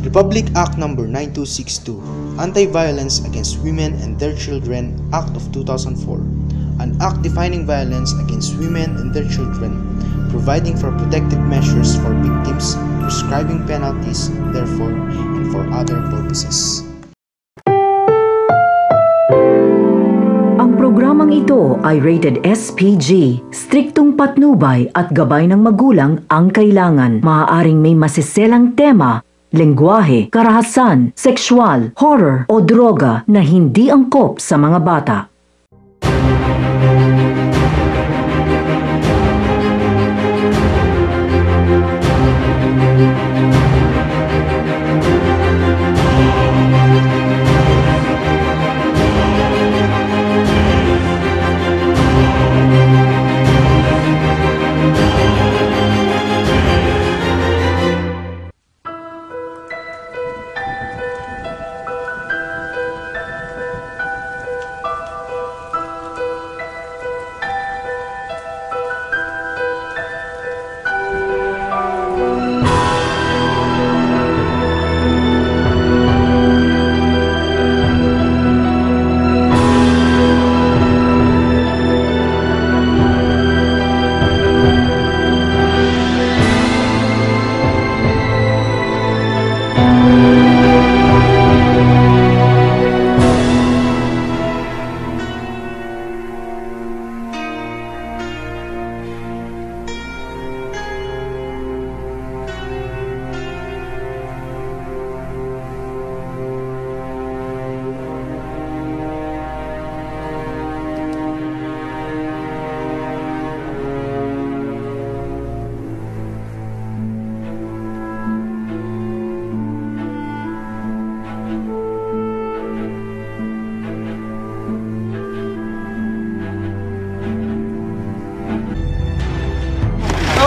Republic Act No. 9262, Anti-Violence Against Women and Their Children Act of 2004, an act defining violence against women and their children, providing for protective measures for victims, prescribing penalties, therefore, and for other purposes. Ang programang ito ay rated SPG. Striktong patnubay at gabay ng magulang ang kailangan. Maaaring may masiselang tema, lengguwahe, karahasan, sexual, horror o droga na hindi angkop sa mga bata.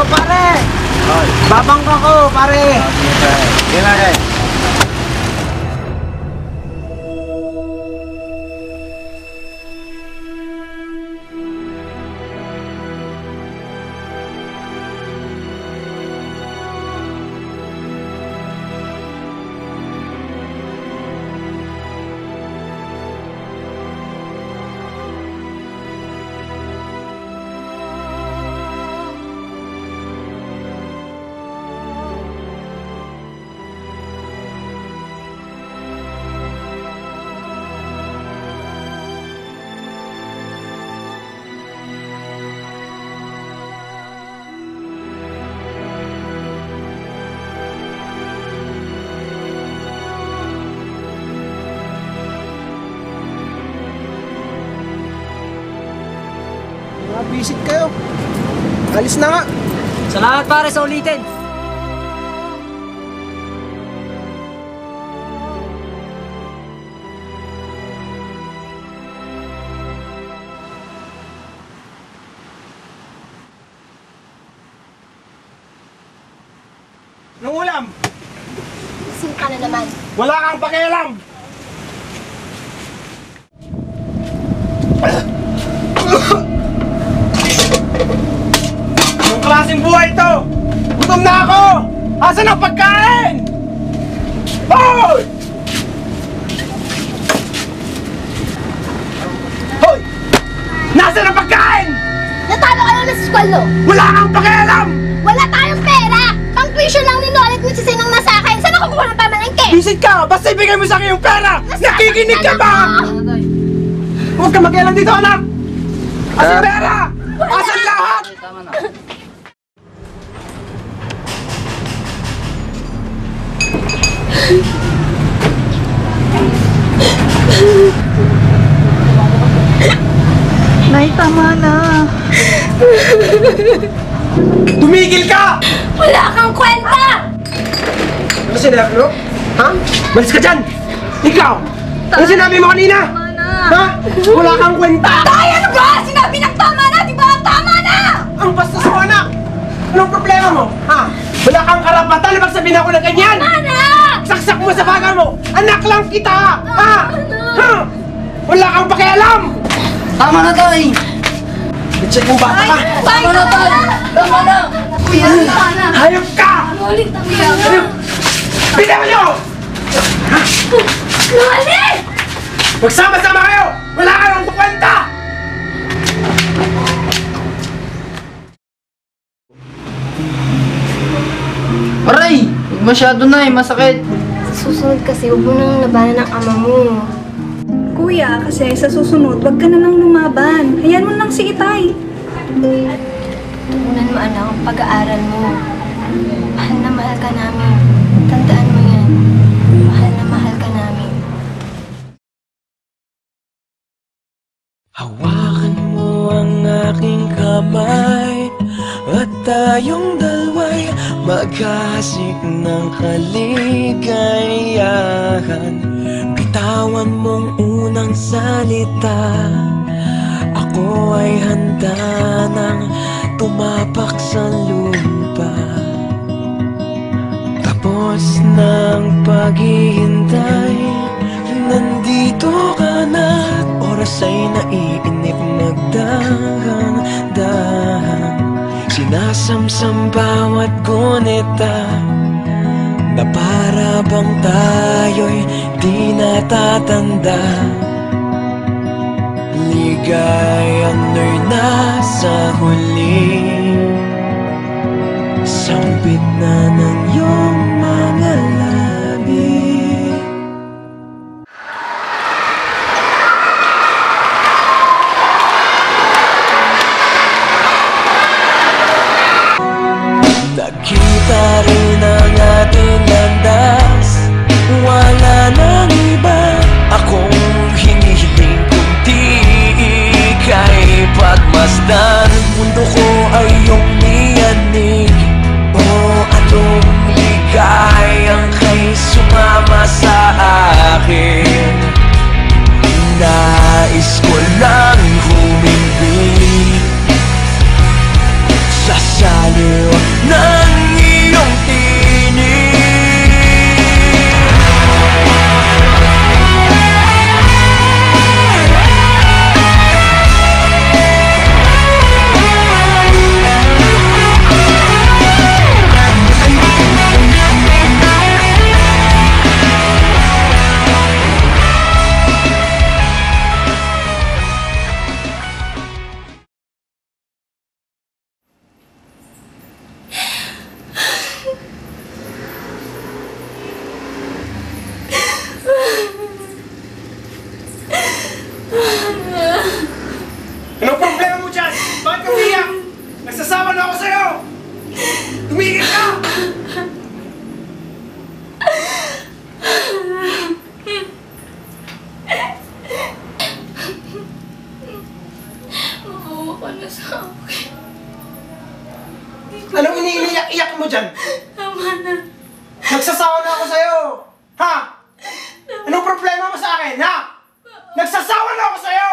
Pare! Babangka ko, pare! Kailangan. Visit kayo. Alis na nga. Salamat pare sa ulitin. Anong ulam? Sim ka na naman. Wala kang pakialam. Anong klaseng buhay ito? Gutom na ako! Asan ang pagkain? Hoy! Hoy! Nasaan ang pagkain? Natalo ka lang sa skwalo. Wala kang pakialam! Wala tayong pera. Pang tuition lang ni Nolet with si Sinang nasa akin. Saan ako kukuha ng pamalengke? Visit ka! Basta ibigay mo sa akin yung pera! Nakikinig ka ba? Huwag ka makialam dito, anak! Asan pera? Asan lahat? Tama na. Nay, tama na. Tumigil ka! Wala kang kwenta! Ano sinabi mo? Ha? Malis ka dyan! Ikaw! Ano sinabi mo kanina? Tama na. Ha? Wala kang kwenta! Tay, ano ba? Sinabi ng tama na, di ba? Tama na! Ang bastos mo, anak! Anong problema mo? Ha? Wala kang karapatan na magsabihin ako ng ganyan! Tama na! Saksak mo sa baga mo! Anak lang kita! Ha? Ha? Wala kang pakialam! Tama na tay! I-check yung bata ka! Tama na tay! Tama na! Kuya, tama na! Hayop ka! Ulit, kuya. Hayop! Bitaw niyo! Noli! Magsama-sama kayo! Wala kayong kwenta! Aray! Huwag masyado na masakit. Sa susunod kasi, huwag mo nang labanan ng ama mo. Kuya, kasi sa susunod, wag ka na nang lumaban. Hayaan mo lang si Itay. Tugunan mo anak ang pag-aaral mo. Mahal na mahal ka namin. Tandaan mo yan. Mahal na mahal ka namin. Hawakan mo ang aking kamay at tayong dalawa'y magkahasik ng kaligayahan. Bitawan mong unang salita, ako ay handa nang tumapak sa lupa. Tapos ng paghihintay, nandito ka na. Oras ay naiinip, nagdahan-dahan. Sinasamsam bawat gunita, na para bang tayo'y di natatanda. Ligayan mo'y nasa huli, sambit na ng iyong mga labi. Nakita rin ang ating landas, wala nang iba. Akong hinihiling kung di ika'y pagmasdan. Mundo ko ay iyong niyanig, o anong ligayang kay sumama sa akin. Nais ko lang humimbing sa saliw ng iyong tinig. Anong problema mo dyan? Bakit ka umiyak? Nagsasawa na ako sa'yo! Tumigil ka! Maawa ka na sa akin. Anong iniiyak-iyak mo dyan? Tama na. Nagsasawa na ako sa'yo! Ha? Anong problema mo sa akin, ha? Nagsasawa na ako sa'yo!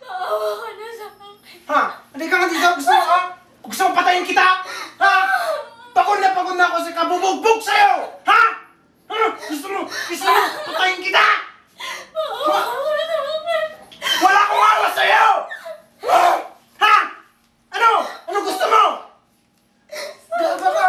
Maawa ka na sa akin. Ha? Hindi ka nga dito. Gusto mo, ha? Gusto mo patayin kita? Ha? Pagod na ako sa kabubugbog sa'yo! Ha? Ha? Gusto mo patayin kita? Maawa ka na sa akin. Wala akong awa sa'yo! Ha? Ano? Ano gusto mo? Gaga ka!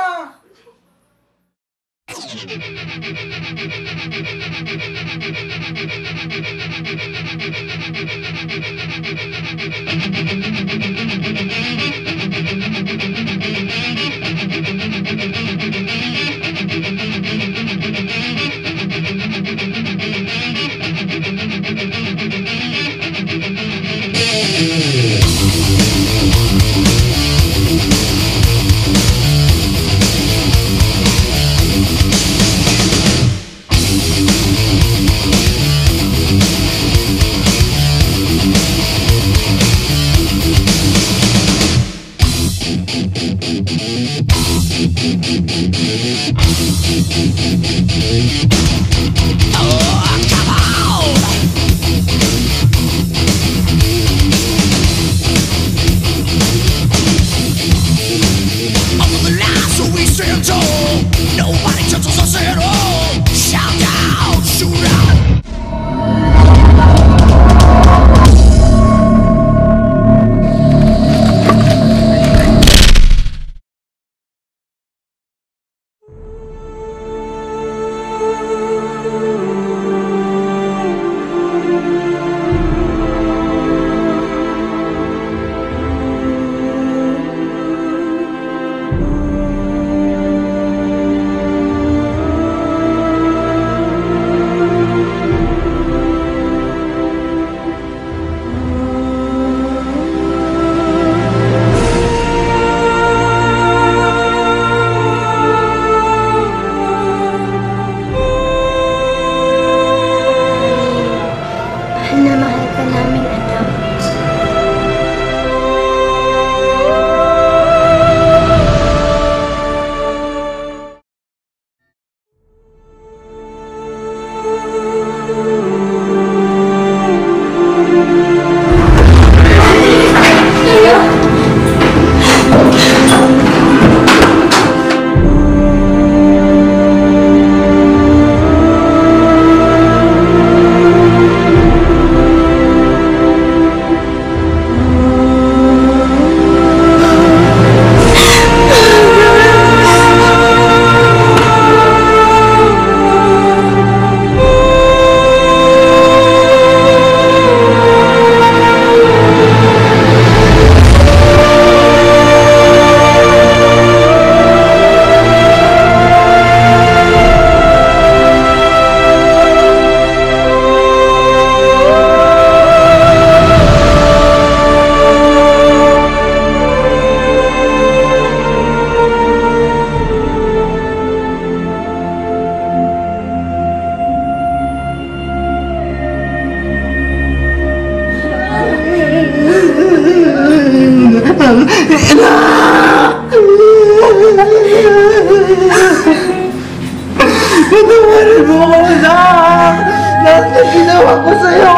Patawarin mo ako, anak! Lahat na ginawa ko sa'yo!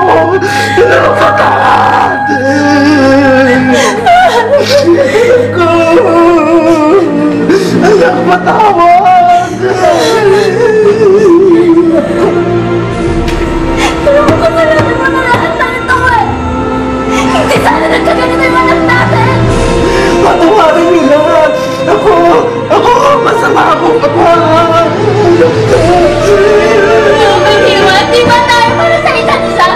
Patawad! Anak, patawad! Pero kung kasalanan mo na lahat ng ito eh! Hindi sana nagkaganito yung anak natin! Patawarin niyo lahat! Masama akong kapatid! Di ba tayo para sa isa't isa?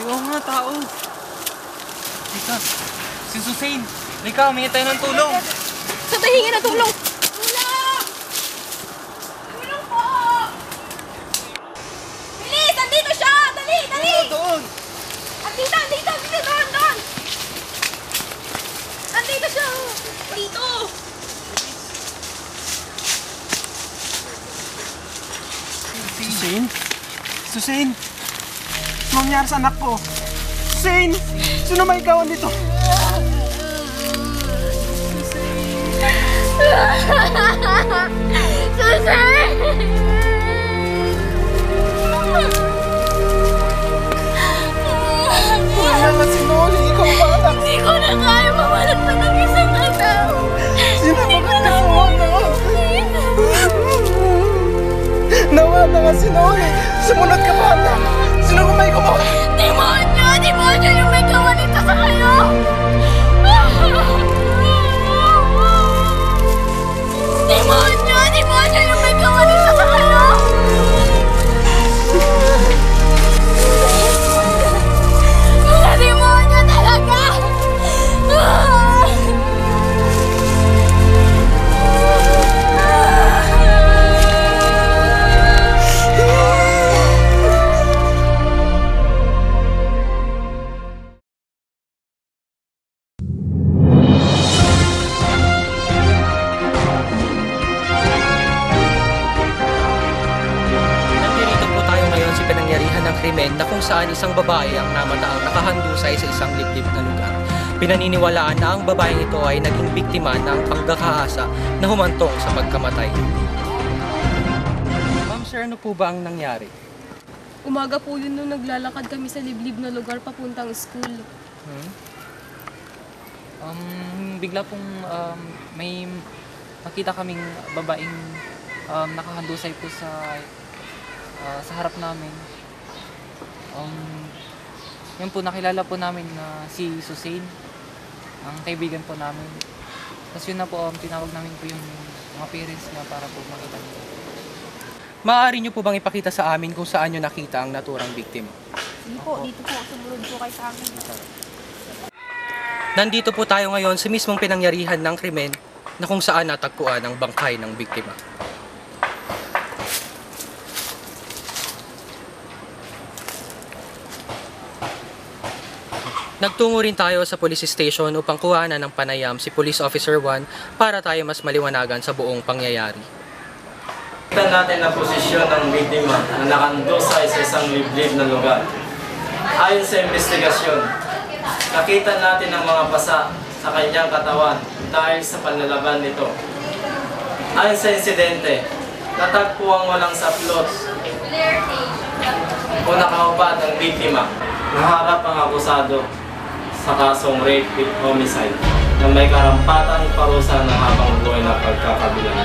Oo nga, tao. Teka, si Susain. Lika, humingi tayo ng tulong. Saan tayo hingi ng tulong? Tulong! Tulong po! Bilis! Andito siya! Dali! Dali! Doon! Andito! Doon! Andito siya! Dito! Susain? Susain? Ano nangyari sa anak ko? Susain! Sino may ikaw dito? Susain! Wala naman si Noli. Ikaw ba anak? Hindi ko na kaya mamalat pa ng isang anak. Sino ba gusto mo, no? Nawala nga si Noli. Sumunod ka ba, anak? Sino kumay ko mo? Demonyo! Demonyo yung may gawa nito sa kayo! saan isang babae ang namataang nakahandusay sa isang liblib na lugar. Pinaniniwalaan na ang babaeng ito ay naging biktima ng pagkakaasa na humantong sa pagkamatay. Ma'am sir, ano po ba ang nangyari? Umaga po yun nung naglalakad kami sa liblib na lugar papuntang school. Bigla pong may nakita kaming babaeng nakahandusay po sa harap namin. Yan po, nakilala po namin na si Susain, ang kaibigan po namin. Tapos yun na po, tinawag namin po yung mga parents niya para po makita niyo. Maaari niyo po bang ipakita sa amin kung saan niyo nakita ang naturang biktima? Hindi po, dito po, sumunod po kayo sa akin. Nandito po tayo ngayon sa mismong pinangyarihan ng krimen na kung saan natagpuan ang bangkay ng biktima. Nagtungo rin tayo sa police station upang kuhanan ng panayam si Police Officer 1 para tayo mas maliwanagan sa buong pangyayari. Kita natin ang posisyon ng biktima na nakandusay sa isang liblib na lugar. Ayon sa investigasyon, nakita natin ang mga pasa sa kanyang katawan dahil sa panlalaban nito. Ayon sa insidente, natagpo ang walang saplot o nakahubad ang biktima. Naharap ang akusado sa kasong rape with homicide na may karampatang parusa ng habang buhay na pagkakabilang.